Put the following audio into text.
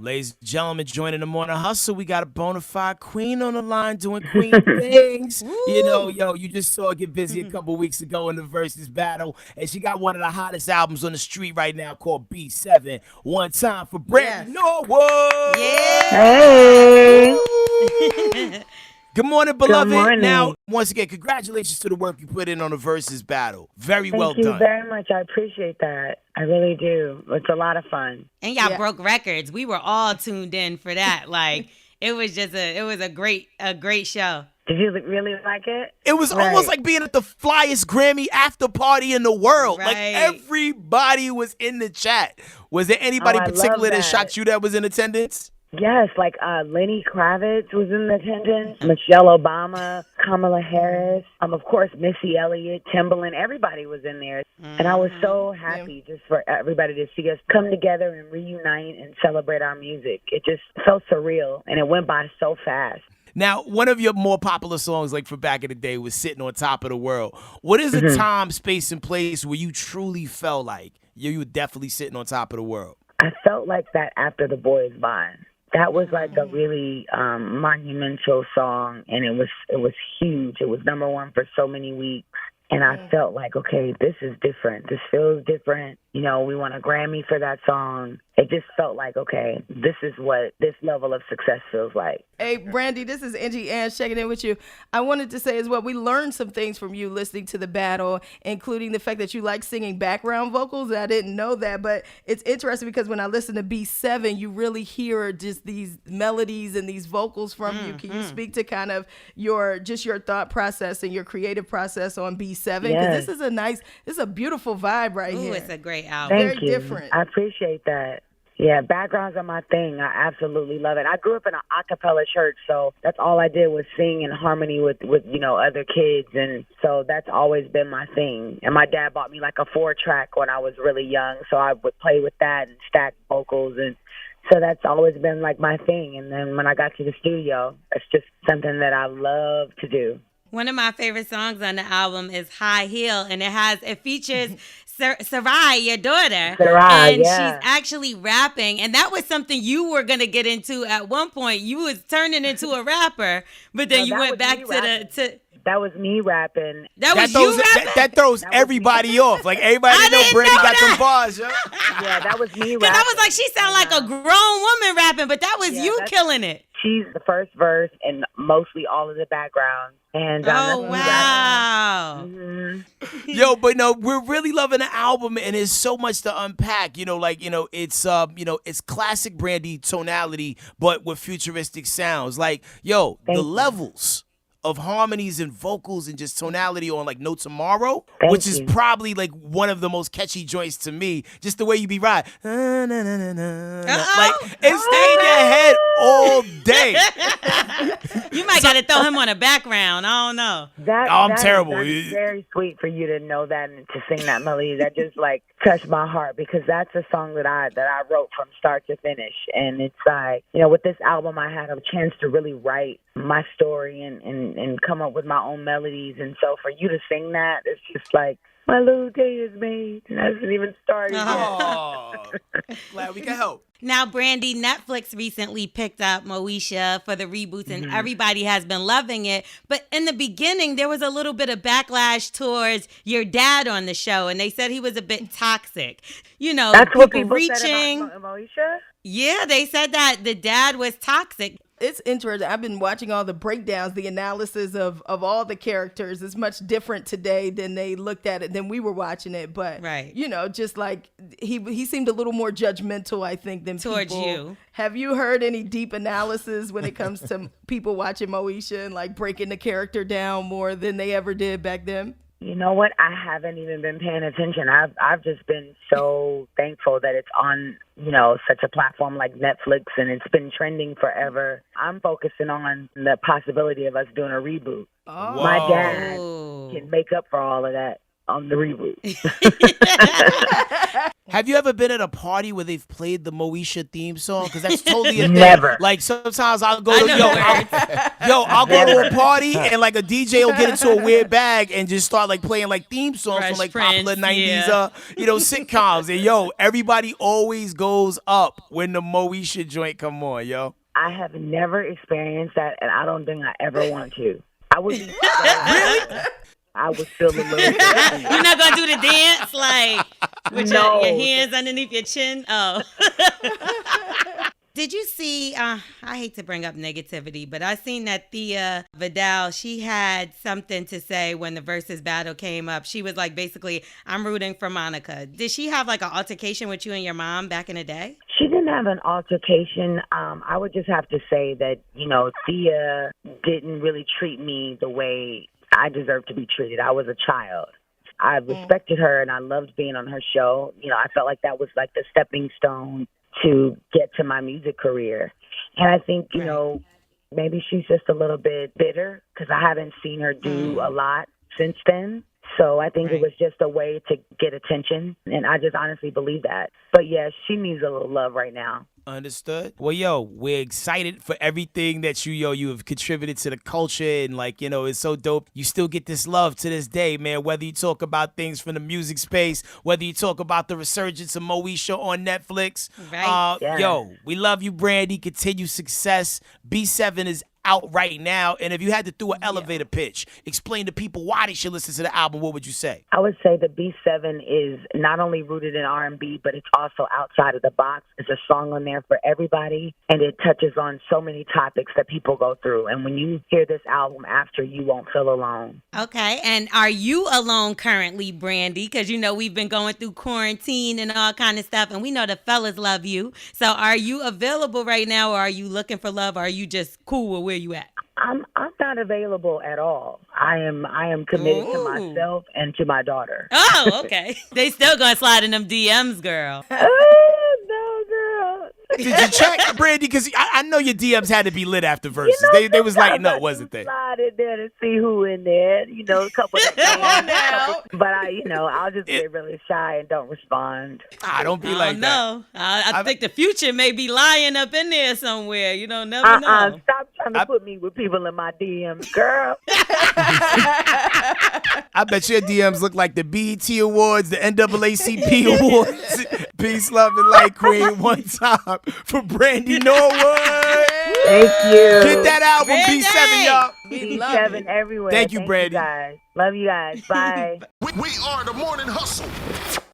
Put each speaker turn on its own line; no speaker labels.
Ladies and gentlemen, joining the Morning Hustle, we got a bona fide queen on the line doing queen things. You know, you just saw her get busy a couple weeks ago in the Verzuz battle, and she got one of the hottest albums on the street right now called B7. One time for Brandy.
Yes.
Norwood.
Yeah.
Hey.
Good morning, beloved.
Good morning.
Now, once again, congratulations to the work you put in on the Verzuz battle. Very well
Thank you
done.
very much. I appreciate that. I really do. It's a lot of fun.
And y'all broke records. We were all tuned in for that. Like it was just a great show.
Did you really like it?
It was almost like being at the flyest Grammy after party in the world.
Right.
Like everybody was in the chat. Was there anybody
I
particular
love
that
that.
shocked you that was in attendance?
Yes, like Lenny Kravitz was in attendance, Michelle Obama, Kamala Harris, of course Missy Elliott, Timbaland, everybody was in there. And I was so happy just for everybody to see us come together and reunite and celebrate our music. It just felt surreal, and it went by so fast.
Now, one of your more popular songs, like from back in the day, was Sitting on Top of the World. What is a time, space, and place where you truly felt like you were definitely sitting on top of the world?
I felt like that after The Boy Is Mine. That was like a really monumental song, and it was huge. It was number one for so many weeks, and I felt like, okay, this is different. This feels different. You know, we won a Grammy for that song. It just felt like, okay, this is what this level of success feels like.
Hey, Brandy, this is Angie Ann checking in with you. I wanted to say as well, we learned some things from you listening to the battle, including the fact that you like singing background vocals. I didn't know that, but it's interesting because when I listen to B7, you really hear just these melodies and these vocals from you. Can you speak to kind of your thought process and your creative process on B7? Because this is a beautiful vibe right here.
Ooh, it's a great album.
Thank you.
Different.
I appreciate that. Yeah, backgrounds are my thing. I absolutely love it. I grew up in an a cappella church, so that's all I did was sing in harmony with other kids, and so that's always been my thing. And my dad bought me like a 4-track when I was really young, so I would play with that and stack vocals, and so that's always been like my thing. And then when I got to the studio, it's just something that I love to do.
One of my favorite songs on the album is High Heel, and it features Sarai, your daughter.
Sarai,
and
yeah.
she's actually rapping, and that was something you were going to get into at one point. You was turning into a rapper, but then you went back to
That was me rapping.
That was you rapping?
That throws everybody off. Like, everybody know Brandy got them bars, yo.
Yeah, that was me rapping.
Because I was like, she sound like a grown woman rapping, but that was you killing it.
She's the first verse and mostly all of the background. And
oh, wow.
Yo, but no, we're really loving the album, and there's so much to unpack. It's classic Brandy tonality, but with futuristic sounds. Like, yo, the levels of harmonies and vocals and just tonality on like No Tomorrow, which is probably like one of the most catchy joints to me. Just the way you be right. Like, it stayed in your head all day.
You might got to throw him on a background. I don't know.
I'm terrible.
That's very sweet for you to know that and to sing that melody. That just like touched my heart, because that's a song that I wrote from start to finish. And it's like, with this album, I had a chance to really write my story and come up with my own melodies. And so for you to sing that, it's just like, my little day is made. And I hasn't even started yet.
Oh, glad we can help.
Now, Brandy, Netflix recently picked up Moesha for the reboots, and everybody has been loving it. But in the beginning, there was a little bit of backlash towards your dad on the show, and they said he was a bit toxic.
That's what people said about Moesha?
Yeah, they said that the dad was toxic.
It's interesting. I've been watching all the breakdowns, the analysis of all the characters. It's much different today than they looked at it, than we were watching it. But, just like he seemed a little more judgmental, I think, than
towards
people.
you.
Have you heard any deep analysis when it comes to people watching Moesha and like breaking the character down more than they ever did back then?
You know what? I haven't even been paying attention. I've just been so thankful that it's on, such a platform like Netflix, and it's been trending forever. I'm focusing on the possibility of us doing a reboot.
Oh.
My dad can make up for all of that on the reboot.
Have you ever been at a party where they've played the Moesha theme song? Because that's totally a thing.
Never.
Like sometimes I'll go to
I know
I'll go to a party and like a DJ will get into a weird bag and just start like playing like theme songs
Fresh
from like
Prince,
popular 90s
yeah.
sitcoms. And everybody always goes up when the Moesha joint come on, yo.
I have never experienced that, and I don't think I ever want to. I would be
Really?
I would feel a little bit.
You're not gonna do the dance like with
No.
your hands underneath your chin? Oh. Did you see, I hate to bring up negativity, but I seen that Thea Vidal, she had something to say when the Verzuz battle came up. She was like, basically, I'm rooting for Monica. Did she have like an altercation with you and your mom back in the day?
She didn't have an altercation. I would just have to say that, Thea didn't really treat me the way I deserve to be treated. I was a child. I respected her and I loved being on her show. I felt like that was like the stepping stone to get to my music career. And I think, maybe she's just a little bit bitter because I haven't seen her do a lot since then. So I think it was just a way to get attention. And I just honestly believe that. But yeah, she needs a little love right now.
Understood. Well, we're excited for everything that you have contributed to the culture, and it's so dope. You still get this love to this day, man. Whether you talk about things from the music space, whether you talk about the resurgence of Moesha on Netflix.
Right.
We love you, Brandy. Continue success. B7 is out right now, and if you had to do an elevator pitch, explain to people why they should listen to the album, what would you say?
I would say the B7 is not only rooted in R&B, but it's also outside of the box. It's a song on there for everybody, and it touches on so many topics that people go through. And when you hear this album after, you won't feel alone.
Okay, and are you alone currently, Brandy? Because we've been going through quarantine and all kind of stuff, and we know the fellas love you. So are you available right now, or are you looking for love, or are you just cool with where you at?
I'm not available at all. I am committed to myself and to my daughter.
Oh, okay. They still gonna slide in them DMs, girl.
Oh, no, girl.
Did you check, Brandy? Because I know your DMs had to be lit after Verzuz. They was lighting up, wasn't they?
Slide in there to see who in there. A couple of but I'll just get really shy and don't respond.
Don't be like that.
No, I think the future may be lying up in there somewhere. You don't never know.
Stop trying to put me with people in my DMs, girl.
I bet your DMs look like the BET Awards, the NAACP Awards. Peace, love, and light, queen. One time for Brandy Norwood.
Thank you.
Get that album,
Brandy.
B7, y'all.
B7 everywhere.
Thank you, Brandy.
You guys. Love you guys. Bye.
We are the Morning Hustle.